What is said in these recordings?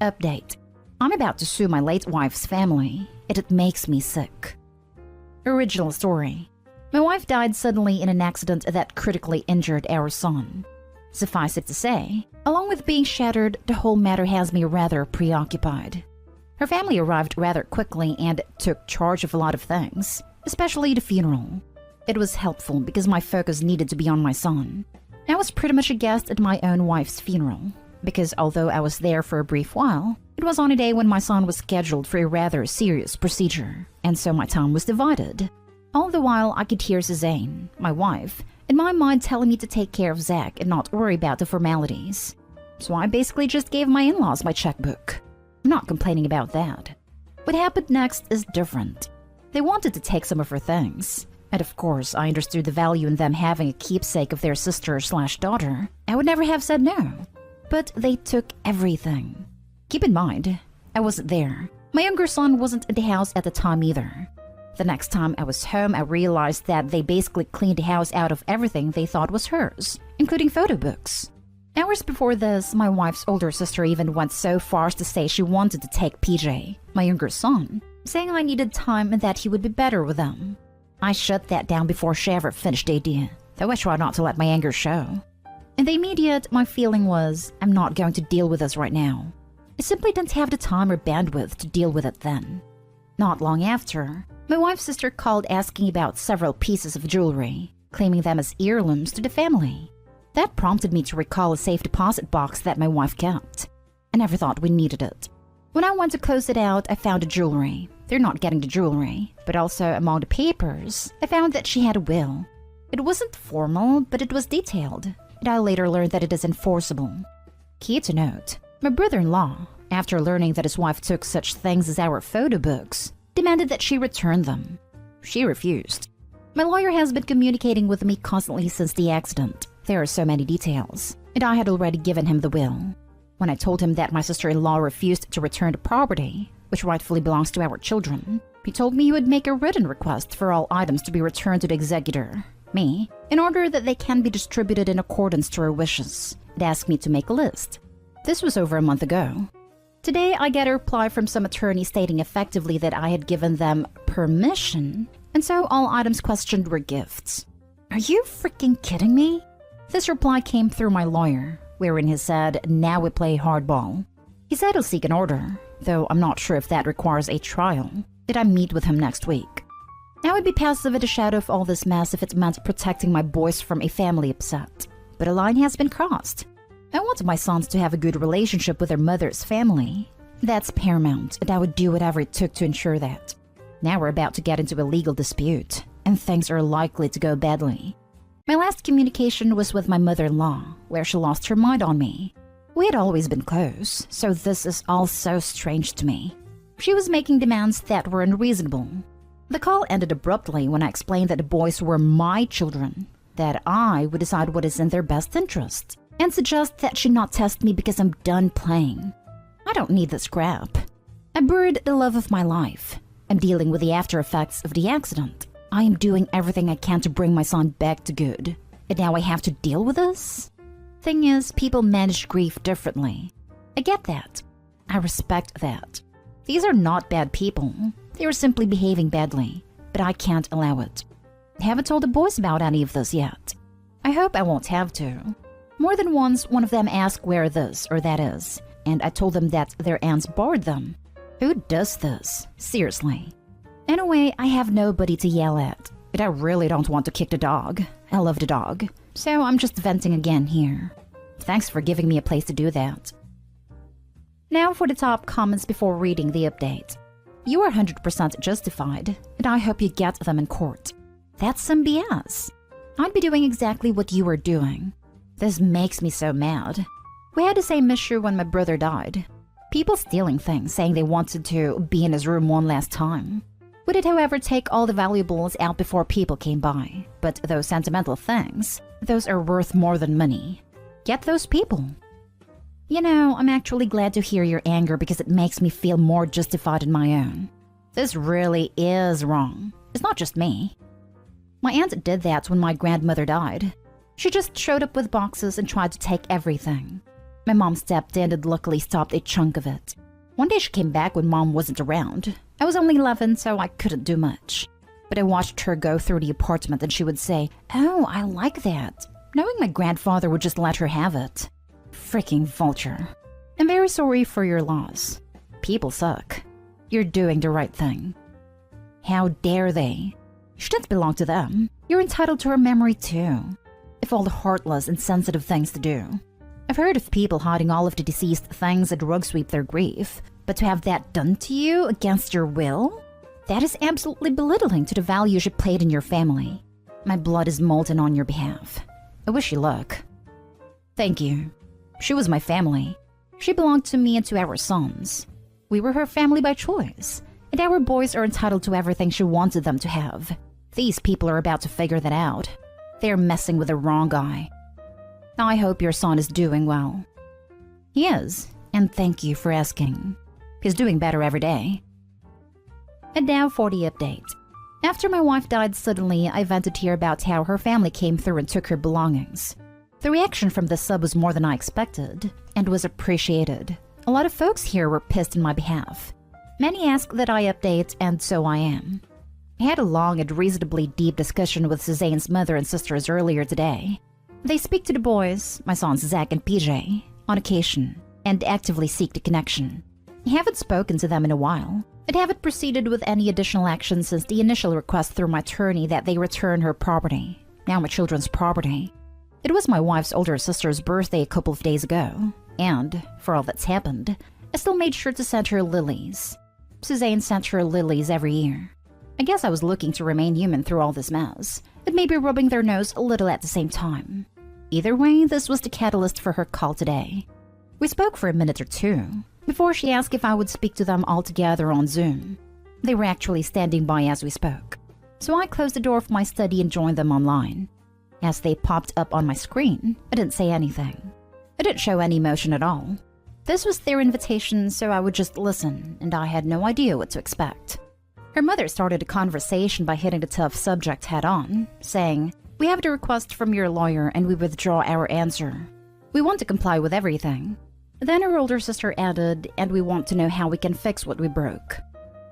Update. I'm about to sue my late wife's family, and it makes me sick. Original story. My wife died suddenly in an accident that critically injured our son. Suffice it to say, along with being shattered, the whole matter has me rather preoccupied. Her family arrived rather quickly and took charge of a lot of things, especially the funeral. It was helpful because my focus needed to be on my son. I was pretty much a guest at my own wife's funeral, because although I was there for a brief while, it was on a day when my son was scheduled for a rather serious procedure, and so my time was divided. All the while, I could hear Suzanne, my wife, in my mind telling me to take care of Zach and not worry about the formalities. So I basically just gave my in-laws my checkbook. I'm not complaining about that. What happened next is different. They wanted to take some of her things. And of course, I understood the value in them having a keepsake of their sister/daughter. I would never have said no. But they took everything. Keep in mind, I wasn't there. My younger son wasn't in the house at the time either. The next time I was home, I realized that they basically cleaned the house out of everything they thought was hers, including photo books. Hours before this, my wife's older sister even went so far as to say she wanted to take PJ, my younger son, saying I needed time and that he would be better with them. I shut that down before she ever finished the idea, though I tried not to let my anger show. In the immediate, my feeling was, I'm not going to deal with this right now. I simply didn't have the time or bandwidth to deal with it then. Not long after, my wife's sister called asking about several pieces of jewelry, claiming them as heirlooms to the family. That prompted me to recall a safe deposit box that my wife kept. I never thought we needed it. When I went to close it out, I found the jewelry. They're not getting the jewelry, but also among the papers, I found that she had a will. It wasn't formal, but it was detailed, and I later learned that it is enforceable. Key to note, my brother-in-law, after learning that his wife took such things as our photo books, demanded that she return them. She refused. My lawyer has been communicating with me constantly since the accident. There are so many details, and I had already given him the will. When I told him that my sister-in-law refused to return the property, which rightfully belongs to our children, he told me he would make a written request for all items to be returned to the executor, me, in order that they can be distributed in accordance to her wishes, and asked me to make a list. This was over a month ago. Today, I get a reply from some attorney stating effectively that I had given them permission, and so all items questioned were gifts. Are you freaking kidding me? This reply came through my lawyer, wherein he said, now we play hardball. He said he'll seek an order, though I'm not sure if that requires a trial. Did I meet with him next week? I would be passive in the shadow of all this mess if it meant protecting my boys from a family upset. But a line has been crossed. I wanted my sons to have a good relationship with their mother's family. That's paramount, and I would do whatever it took to ensure that. Now we're about to get into a legal dispute, and things are likely to go badly. My last communication was with my mother-in-law, where she lost her mind on me. We had always been close, so this is all so strange to me. She was making demands that were unreasonable. The call ended abruptly when I explained that the boys were my children, that I would decide what is in their best interest, and suggest that she not test me because I'm done playing. I don't need this crap. I buried the love of my life. I'm dealing with the after effects of the accident. I am doing everything I can to bring my son back to good. And now I have to deal with this? Thing is, people manage grief differently. I get that. I respect that. These are not bad people. They are simply behaving badly. But I can't allow it. I haven't told the boys about any of this yet. I hope I won't have to. More than once, one of them asked where this or that is, and I told them that their aunts borrowed them. Who does this? Seriously. Anyway, I have nobody to yell at, but I really don't want to kick the dog. I love the dog, so I'm just venting again here. Thanks for giving me a place to do that. Now for the top comments before reading the update. You are 100% justified, and I hope you get them in court. That's some BS. I'd be doing exactly what you were doing. This makes me so mad. We had the same issue when my brother died. People stealing things, saying they wanted to be in his room one last time. We did, however, take all the valuables out before people came by. But those sentimental things, those are worth more than money. Get those people. You know, I'm actually glad to hear your anger because it makes me feel more justified in my own. This really is wrong. It's not just me. My aunt did that when my grandmother died. She just showed up with boxes and tried to take everything. My mom stepped in and luckily stopped a chunk of it. One day she came back when Mom wasn't around. I was only 11, so I couldn't do much. But I watched her go through the apartment and she would say, "Oh, I like that," knowing my grandfather would just let her have it. Freaking vulture. I'm very sorry for your loss. People suck. You're doing the right thing. How dare they? You shouldn't belong to them. You're entitled to her memory too. Of all the heartless and sensitive things to do. I've heard of people hiding all of the deceased things and rug sweep their grief, but to have that done to you against your will? That is absolutely belittling to the values you played in your family. My blood is molten on your behalf. I wish you luck. Thank you. She was my family. She belonged to me and to our sons. We were her family by choice, and our boys are entitled to everything she wanted them to have. These people are about to figure that out. They're messing with the wrong guy. I hope your son is doing well. He is, and thank you for asking. He's doing better every day. And now for the update. After my wife died suddenly, I vented here about how her family came through and took her belongings. The reaction from the sub was more than I expected, and was appreciated. A lot of folks here were pissed on my behalf. Many asked that I update, and so I am. I had a long and reasonably deep discussion with Suzanne's mother and sisters earlier today. They speak to the boys, my sons Zach and PJ, on occasion, and actively seek the connection. I haven't spoken to them in a while, and haven't proceeded with any additional action since the initial request through my attorney that they return her property, now my children's property. It was my wife's older sister's birthday a couple of days ago, and, for all that's happened, I still made sure to send her lilies. Suzanne sent her lilies every year. I guess I was looking to remain human through all this mess, and maybe rubbing their nose a little at the same time. Either way, this was the catalyst for her call today. We spoke for a minute or two, before she asked if I would speak to them all together on Zoom. They were actually standing by as we spoke, so I closed the door of my study and joined them online. As they popped up on my screen, I didn't say anything. I didn't show any emotion at all. This was their invitation, so I would just listen, and I had no idea what to expect. Her mother started a conversation by hitting the tough subject head-on, saying, "We have the request from your lawyer and we withdraw our answer. We want to comply with everything." Then her older sister added, "And we want to know how we can fix what we broke."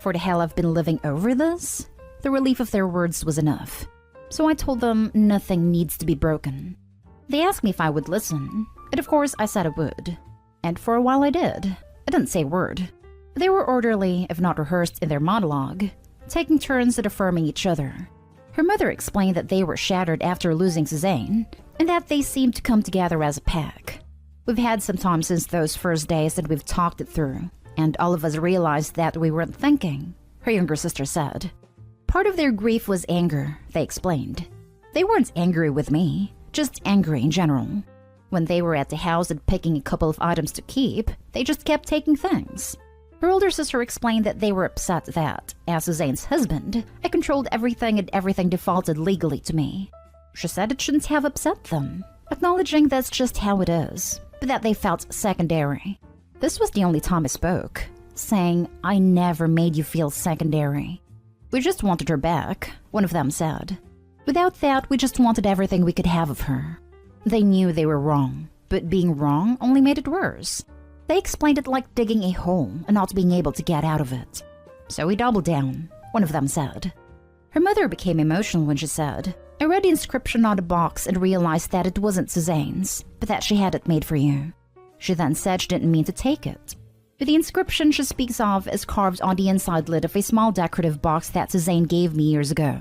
For the hell I've been living over this? The relief of their words was enough. So I told them nothing needs to be broken. They asked me if I would listen, and of course I said I would. And for a while I did. I didn't say a word. They were orderly, if not rehearsed, in their monologue, taking turns at affirming each other. Her mother explained that they were shattered after losing Suzanne, and that they seemed to come together as a pack. We've had some time since those first days that we've talked it through, and all of us realized that we weren't thinking, her younger sister said. Part of their grief was anger, they explained. They weren't angry with me, just angry in general. When they were at the house and picking a couple of items to keep, they just kept taking things. Her older sister explained that they were upset that, as Suzanne's husband, I controlled everything and everything defaulted legally to me. She said it shouldn't have upset them, acknowledging that's just how it is, but that they felt secondary. This was the only time I spoke, saying, "I never made you feel secondary. We just wanted her back," one of them said. "Without that, we just wanted everything we could have of her." They knew they were wrong, but being wrong only made it worse. They explained it like digging a hole and not being able to get out of it. "So we doubled down," one of them said. Her mother became emotional when she said, "I read the inscription on the box and realized that it wasn't Suzanne's, but that she had it made for you." She then said she didn't mean to take it. But the inscription she speaks of is carved on the inside lid of a small decorative box that Suzanne gave me years ago.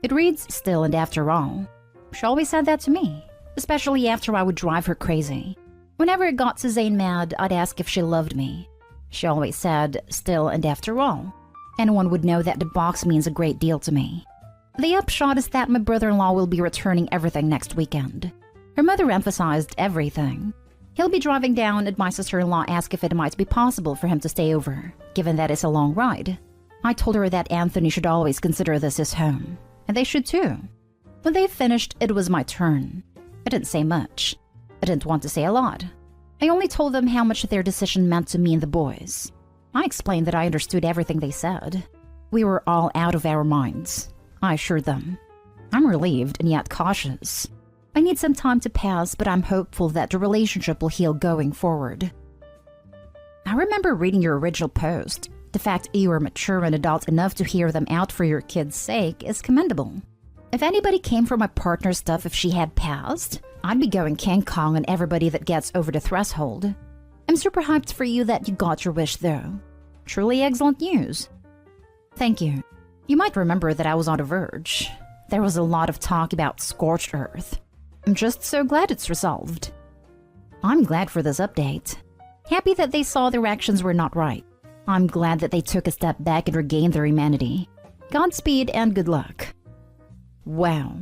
It reads, "Still and after all." She always said that to me, especially after I would drive her crazy. Whenever it got Suzanne mad, I'd ask if she loved me. She always said, "Still and after all." Anyone would know that the box means a great deal to me. The upshot is that my brother-in-law will be returning everything next weekend. Her mother emphasized everything. He'll be driving down, and my sister-in-law asked if it might be possible for him to stay over, given that it's a long ride. I told her that Anthony should always consider this his home, and they should too. When they finished, it was my turn. I didn't say much. I didn't want to say a lot. I only told them how much their decision meant to me and the boys. I explained that I understood everything they said. We were all out of our minds, I assured them. I'm relieved and yet cautious. I need some time to pass, but I'm hopeful that the relationship will heal going forward. I remember reading your original post. The fact you are mature and adult enough to hear them out for your kids' sake is commendable. If anybody came for my partner's stuff if she had passed, I'd be going King Kong on everybody that gets over the threshold. I'm super hyped for you that you got your wish though. Truly excellent news. Thank you. You might remember that I was on the verge. There was a lot of talk about scorched earth. I'm just so glad it's resolved. I'm glad for this update. Happy that they saw their actions were not right. I'm glad that they took a step back and regained their humanity. Godspeed and good luck. Wow.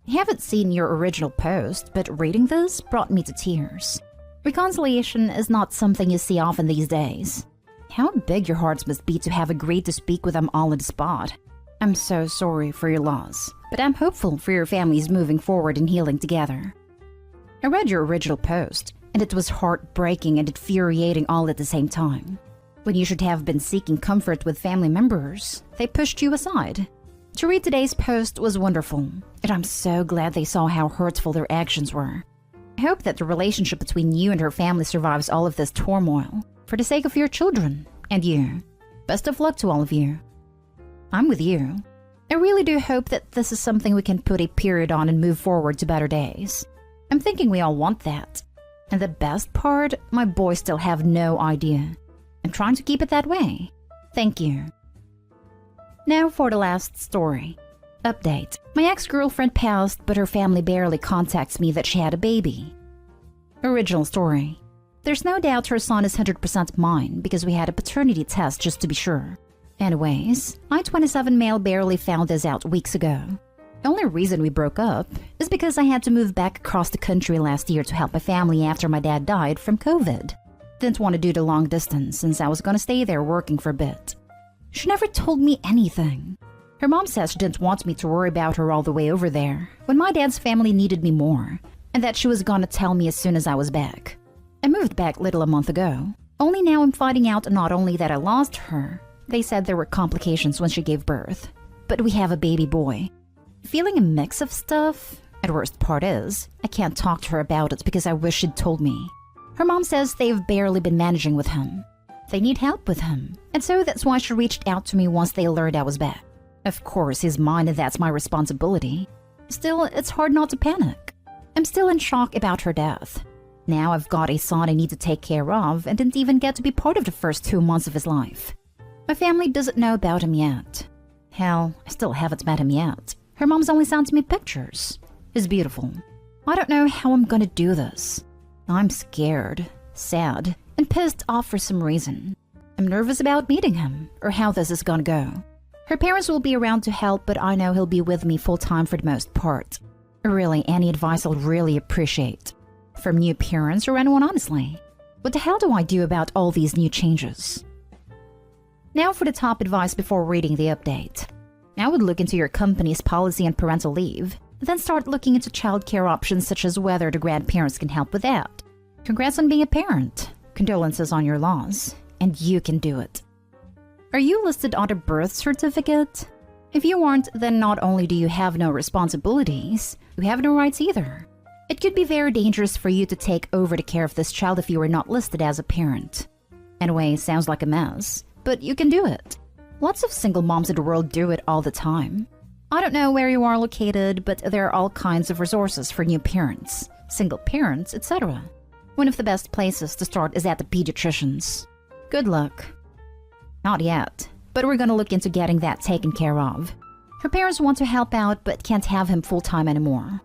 I haven't seen your original post, but reading this brought me to tears. Reconciliation is not something you see often these days. How big your hearts must be to have agreed to speak with them all on the spot. I'm so sorry for your loss, but I'm hopeful for your families moving forward and healing together. I read your original post, and it was heartbreaking and infuriating all at the same time. When you should have been seeking comfort with family members, they pushed you aside. To read today's post was wonderful, and I'm so glad they saw how hurtful their actions were. I hope that the relationship between you and her family survives all of this turmoil, for the sake of your children and you. Best of luck to all of you. I'm with you. I really do hope that this is something we can put a period on and move forward to better days. I'm thinking we all want that. And the best part, my boys still have no idea. I'm trying to keep it that way. Thank you. Now for the last story. Update. My ex-girlfriend passed, but her family barely contacts me that she had a baby. Original story. There's no doubt her son is 100% mine because we had a paternity test just to be sure. Anyways, I-27 male barely found this out weeks ago. The only reason we broke up is because I had to move back across the country last year to help my family after my dad died from COVID. Didn't want to do the long distance since I was gonna stay there working for a bit. She never told me anything. Her mom says she didn't want me to worry about her all the way over there when my dad's family needed me more, and that she was gonna tell me as soon as I was back. I moved back little a month ago. Only now I'm finding out not only that I lost her, they said there were complications when she gave birth, but we have a baby boy. Feeling a mix of stuff, and the worst part is, I can't talk to her about it because I wish she'd told me. Her mom says they've barely been managing with him. They need help with him, and so that's why she reached out to me once they learned I was back. Of course, he's mine and that's my responsibility. Still, it's hard not to panic. I'm still in shock about her death. Now I've got a son I need to take care of and didn't even get to be part of the first 2 months of his life. My family doesn't know about him yet. Hell, I still haven't met him yet. Her mom's only sent me pictures. He's beautiful. I don't know how I'm gonna do this. I'm scared, sad, and pissed off for some reason. I'm nervous about meeting him, or how this is gonna go. Her parents will be around to help, but I know he'll be with me full-time for the most part. Really, any advice I'll really appreciate. From new parents or anyone, honestly. What the hell do I do about all these new changes? Now for the top advice before reading the update. I would look into your company's policy on parental leave, then start looking into childcare options such as whether the grandparents can help with that. Congrats on being a parent. Condolences on your loss. And you can do it. Are you listed on a birth certificate? If you aren't, then not only do you have no responsibilities, you have no rights either. It could be very dangerous for you to take over the care of this child if you are not listed as a parent. Anyway, sounds like a mess, but you can do it. Lots of single moms in the world do it all the time. I don't know where you are located, but there are all kinds of resources for new parents, single parents, etc. One of the best places to start is at the pediatricians. Good luck. Not yet, but we're gonna look into getting that taken care of. Her parents want to help out but can't have him full-time anymore.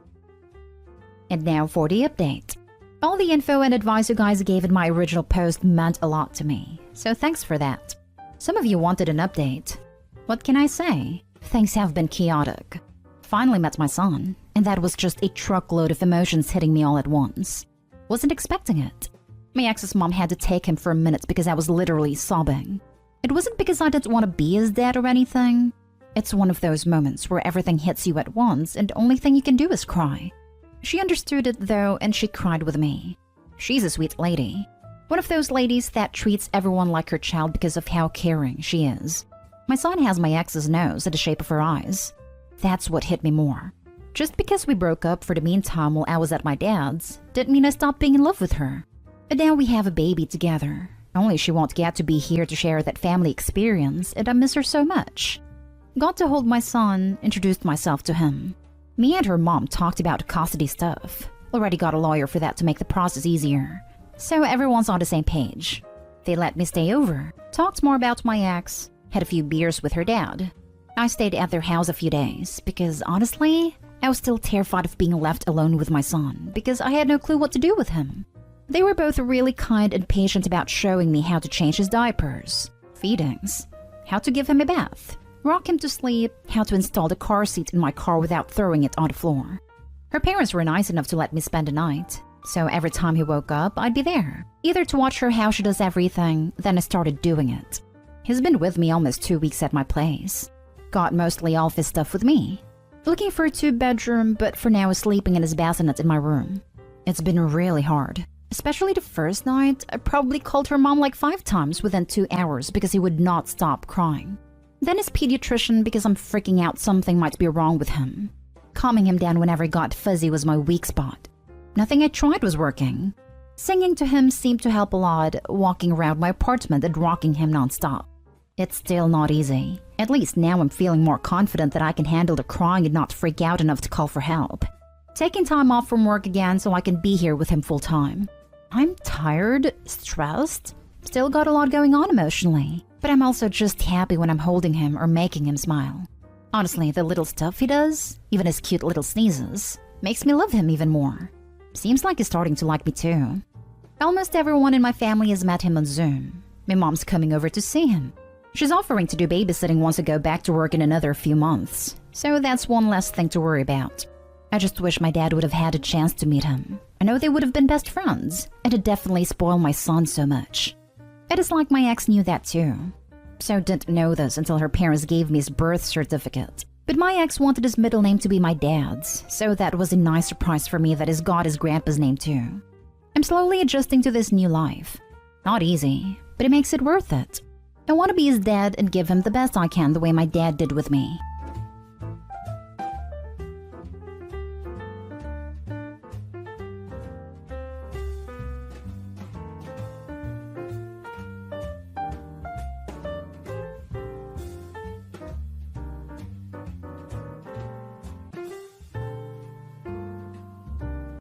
And now for the update. All the info and advice you guys gave in my original post meant a lot to me, so thanks for that. Some of you wanted an update. What can I say? Things have been chaotic. Finally met my son, and that was just a truckload of emotions hitting me all at once. Wasn't expecting it. My ex's mom had to take him for a minute because I was literally sobbing. It wasn't because I didn't want to be his dad or anything. It's one of those moments where everything hits you at once and the only thing you can do is cry. She understood it though, and she cried with me. She's a sweet lady. One of those ladies that treats everyone like her child because of how caring she is. My son has my ex's nose and the shape of her eyes. That's what hit me more. Just because we broke up for the meantime while I was at my dad's didn't mean I stopped being in love with her. But now we have a baby together. Only she won't get to be here to share that family experience, and I miss her so much. Got to hold my son, introduced myself to him. Me and her mom talked about custody stuff. Already got a lawyer for that to make the process easier. So everyone's on the same page. They let me stay over, talked more about my ex, had a few beers with her dad. I stayed at their house a few days because honestly, I was still terrified of being left alone with my son because I had no clue what to do with him. They were both really kind and patient about showing me how to change his diapers, feedings, how to give him a bath, rock him to sleep, how to install the car seat in my car without throwing it on the floor. Her parents were nice enough to let me spend the night, so every time he woke up, I'd be there, either to watch her how she does everything, then I started doing it. He's been with me almost 2 weeks at my place. Got mostly all of his stuff with me. Looking for a 2-bedroom, but for now is sleeping in his bassinet in my room. It's been really hard. Especially the first night, I probably called her mom like 5 times within 2 hours because he would not stop crying. Then his pediatrician because I'm freaking out something might be wrong with him. Calming him down whenever he got fuzzy was my weak spot. Nothing I tried was working. Singing to him seemed to help a lot, walking around my apartment and rocking him nonstop. It's still not easy. At least now I'm feeling more confident that I can handle the crying and not freak out enough to call for help. Taking time off from work again so I can be here with him full time. I'm tired, stressed, still got a lot going on emotionally, but I'm also just happy when I'm holding him or making him smile. Honestly, the little stuff he does, even his cute little sneezes, makes me love him even more. Seems like he's starting to like me too. Almost everyone in my family has met him on Zoom. My mom's coming over to see him. She's offering to do babysitting once I go back to work in another few months, so that's one less thing to worry about. I just wish my dad would have had a chance to meet him. I know they would have been best friends, and it definitely spoiled my son so much. It is like my ex knew that too. So didn't know this until her parents gave me his birth certificate. But my ex wanted his middle name to be my dad's, so that was a nice surprise for me that he's got his grandpa's name too. I'm slowly adjusting to this new life. Not easy, but it makes it worth it. I want to be his dad and give him the best I can the way my dad did with me.